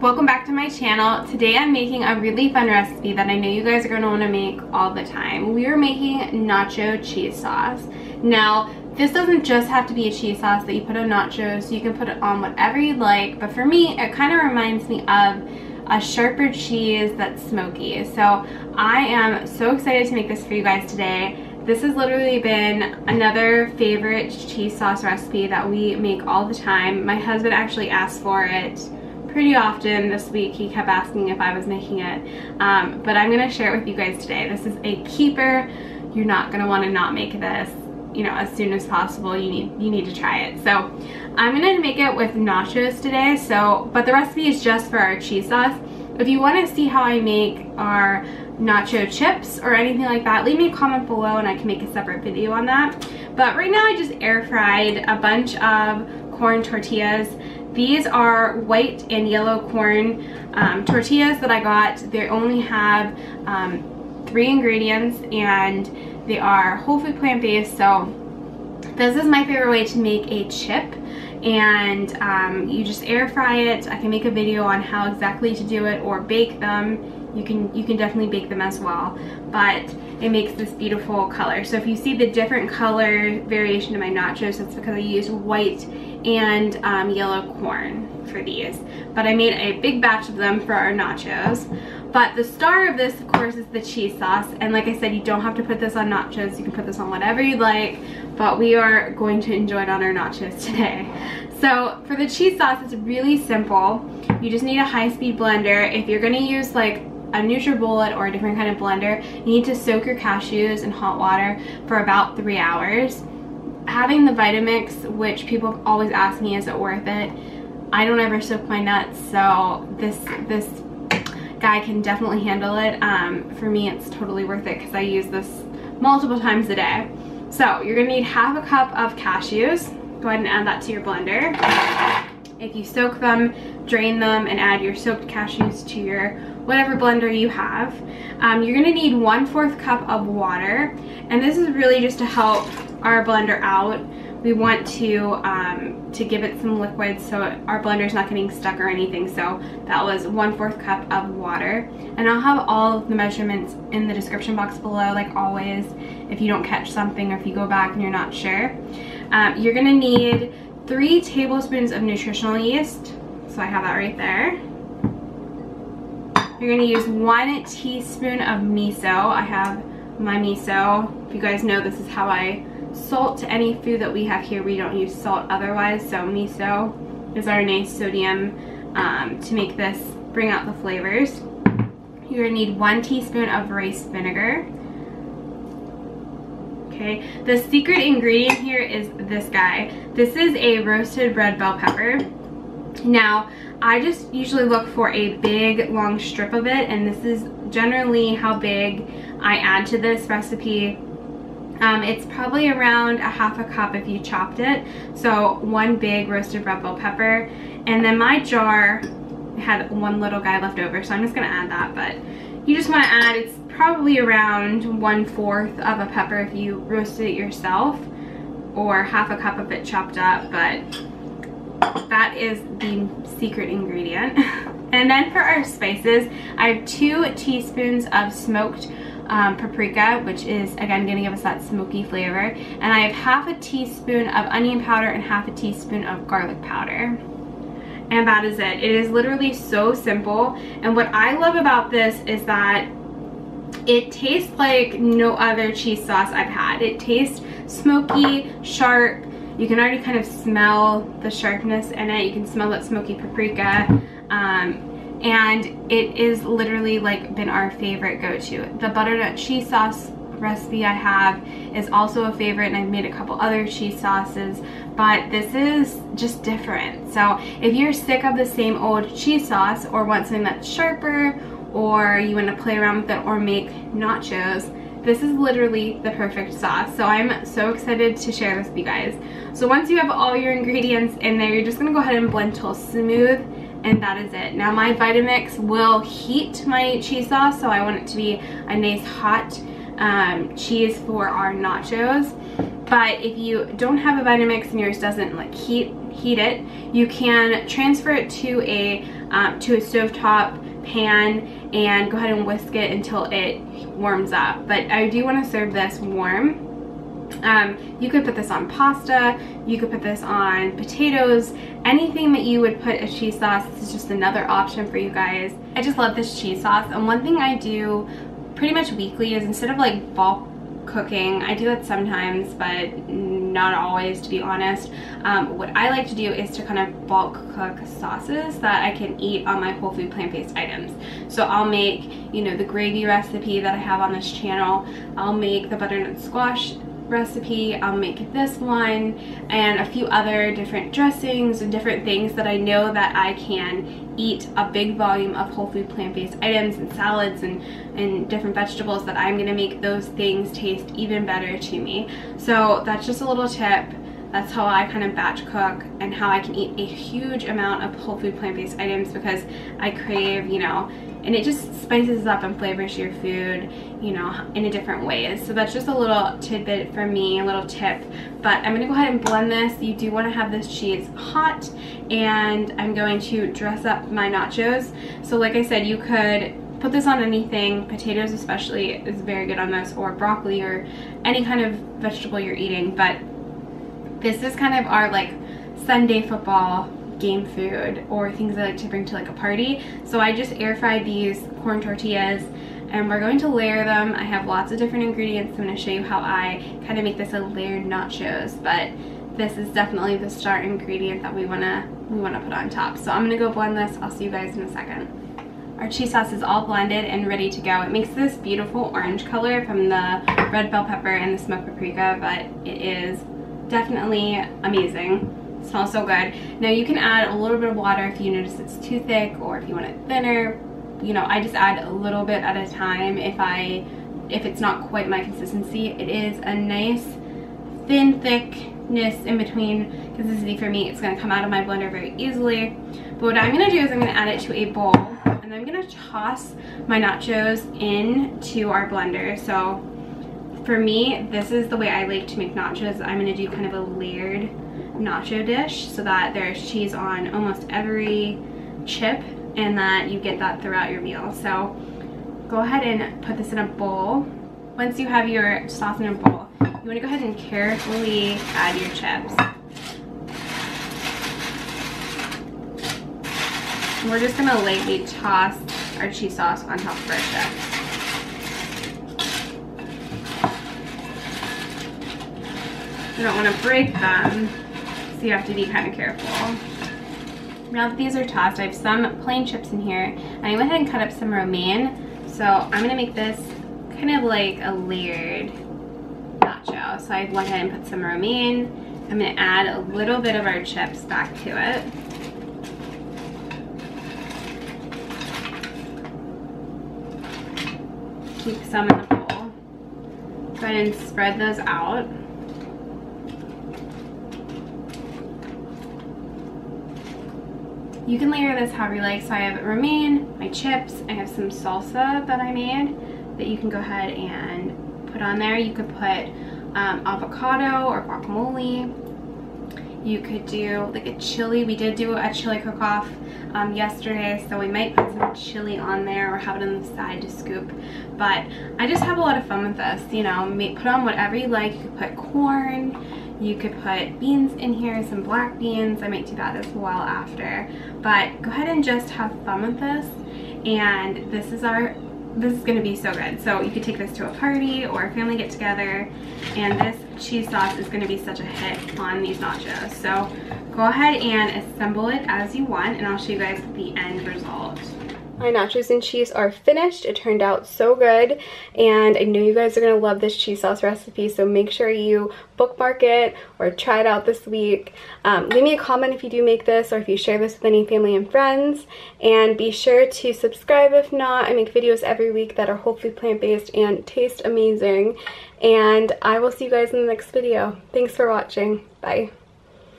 Welcome back to my channel. Today I'm making a really fun recipe that I know you guys are going to want to make all the time. We are making nacho cheese sauce. Now, this doesn't just have to be a cheese sauce that you put on nachos. You can put it on whatever you'd like, but for me, it kind of reminds me of a sharper cheese that's smoky. So I am so excited to make this for you guys today. This has literally been another favorite cheese sauce recipe that we make all the time. My husband actually asked for it pretty often this week. He kept asking if I was making it, but I'm gonna share it with you guys today. This is a keeper. You're not gonna want to not make this, you know, as soon as possible. You need to try it. So I'm gonna make it with nachos today. But the recipe is just for our cheese sauce. If you want to see how I make our nacho chips or anything like that, leave me a comment below and I can make a separate video on that. But right now I just air fried a bunch of corn tortillas. These are white and yellow corn tortillas that I got. They only have 3 ingredients and they are whole food plant-based. So this is my favorite way to make a chip, and you just air fry it. I can make a video on how exactly to do it, or bake them. You can definitely bake them as well, but it makes this beautiful color. So if you see the different color variation of my nachos, that's because I used white and yellow corn for these. But I made a big batch of them for our nachos. But the star of this, of course, is the cheese sauce. And like I said, you don't have to put this on nachos. You can put this on whatever you'd like, but we are going to enjoy it on our nachos today. So for the cheese sauce, it's really simple. You just need a high-speed blender. If you're gonna use like a NutriBullet or a different kind of blender, you need to soak your cashews in hot water for about 3 hours. Having the Vitamix, which people always ask me, is it worth it? I don't ever soak my nuts, so this guy can definitely handle it. For me, it's totally worth it because I use this multiple times a day. So you're gonna need half a cup of cashews. Go ahead and add that to your blender. If you soak them, drain them, and add your soaked cashews to your whatever blender you have. You're gonna need 1/4 cup of water, and this is really just to help our blender out. We want to give it some liquid so our blender's not getting stuck or anything. So that was 1/4 cup of water, and I'll have all of the measurements in the description box below, like always, if you don't catch something or if you go back and you're not sure. You're gonna need 3 tablespoons of nutritional yeast, so I have that right there. You're gonna use 1 teaspoon of miso. I have my miso. If you guys know, this is how I salt any food that we have here. We don't use salt otherwise, so miso is our nice sodium to make this bring out the flavors. You're gonna need 1 teaspoon of rice vinegar. Okay, the secret ingredient here is this guy. This is a roasted red bell pepper. Now, I just usually look for a big long strip of it, and this is generally how big I add to this recipe. It's probably around 1/2 cup if you chopped it. So 1 big roasted red bell pepper. And then my jar had 1 little guy left over, so I'm just gonna add that. But you just wanna add, it's probably around 1/4 of a pepper if you roasted it yourself, or 1/2 cup of it chopped up, but that is the secret ingredient. And then for our spices, I have 2 teaspoons of smoked paprika, which is again gonna give us that smoky flavor, and I have 1/2 teaspoon of onion powder and 1/2 teaspoon of garlic powder. And that is it. It is literally so simple, and what I love about this is that it tastes like no other cheese sauce I've had. It tastes smoky, sharp. You can already kind of smell the sharpness in it. You can smell that smoky paprika. And it is literally like been our favorite go-to. The butternut cheese sauce recipe I have is also a favorite, and I've made a couple other cheese sauces, but this is just different. So if you're sick of the same old cheese sauce, or want something that's sharper, or you want to play around with it or make nachos, this is literally the perfect sauce. So I'm so excited to share this with you guys. So once you have all your ingredients in there, you're just gonna go ahead and blend till smooth, and that is it. Now my Vitamix will heat my cheese sauce, so I want it to be a nice hot cheese for our nachos. But if you don't have a Vitamix and yours doesn't like heat it, you can transfer it to a to a stovetop pan and go ahead and whisk it until it warms up. But I do want to serve this warm. You could put this on pasta, you could put this on potatoes, anything that you would put a cheese sauce. This is just another option for you guys. I just love this cheese sauce, and one thing I do pretty much weekly is, instead of like bulk cooking, I do that sometimes but not always, to be honest. What I like to do is to kind of bulk cook sauces that I can eat on my whole food plant-based items. So I'll make, you know, the gravy recipe that I have on this channel, I'll make the butternut squash recipe, I'll make this one, and a few other different dressings and different things that I know that I can eat a big volume of whole food plant-based items and salads and different vegetables, that I'm gonna make those things taste even better to me. So that's just a little tip. That's how I kind of batch cook and how I can eat a huge amount of whole food plant-based items, because I crave, you know, and it just spices up and flavors your food, you know, in a different ways. So that's just a little tidbit for me, a little tip. But I'm gonna go ahead and blend this. You do wanna have this cheese hot, and I'm going to dress up my nachos. So like I said, you could put this on anything. Potatoes especially is very good on this, or broccoli, or any kind of vegetable you're eating. But this is kind of our like Sunday football game food, or things I like to bring to like a party. So I just air fried these corn tortillas, and we're going to layer them. I have lots of different ingredients. I'm going to show you how I kind of make this a layered nachos, but this is definitely the star ingredient that we want to put on top. So I'm going to go blend this. I'll see you guys in a second. Our cheese sauce is all blended and ready to go. It makes this beautiful orange color from the red bell pepper and the smoked paprika, but it is definitely amazing. It smells so good. Now you can add a little bit of water if you notice it's too thick, or if you want it thinner. You know, I just add a little bit at a time if it's not quite my consistency. It is a nice thin thickness in between consistency for me. It's going to come out of my blender very easily. But what I'm going to do is I'm going to add it to a bowl, and I'm going to toss my nachos into our blender. So for me, this is the way I like to make nachos. I'm going to do kind of a layered nacho dish, so that there's cheese on almost every chip, and that you get that throughout your meal. So go ahead and put this in a bowl. Once you have your sauce in a bowl, you want to go ahead and carefully add your chips. And we're just going to lightly toss our cheese sauce on top of our chips. You don't want to break them, so you have to be kind of careful. Now that these are tossed, I have some plain chips in here, and I went ahead and cut up some romaine. So I'm going to make this kind of like a layered nacho. So I went ahead and put some romaine. I'm going to add a little bit of our chips back to it. Keep some in the bowl. Go ahead and spread those out. You can layer this however you like. So I have romaine, my chips, I have some salsa that I made that you can go ahead and put on there. You could put avocado or guacamole. You could do like a chili. We did do a chili cook-off yesterday, so we might put some chili on there or have it on the side to scoop. But I just have a lot of fun with this, you know. Put on whatever you like. You could put corn, you could put beans in here, some black beans. I might do that as well after. But go ahead and just have fun with this. And this is gonna be so good. So you could take this to a party or a family get together, and this cheese sauce is gonna be such a hit on these nachos. So go ahead and assemble it as you want, and I'll show you guys the end result. My nachos and cheese are finished. It turned out so good, and I know you guys are gonna love this cheese sauce recipe, so make sure you bookmark it or try it out this week. Leave me a comment if you do make this, or if you share this with any family and friends, and be sure to subscribe if not. I make videos every week that are hopefully plant-based and taste amazing, and I will see you guys in the next video. Thanks for watching. Bye.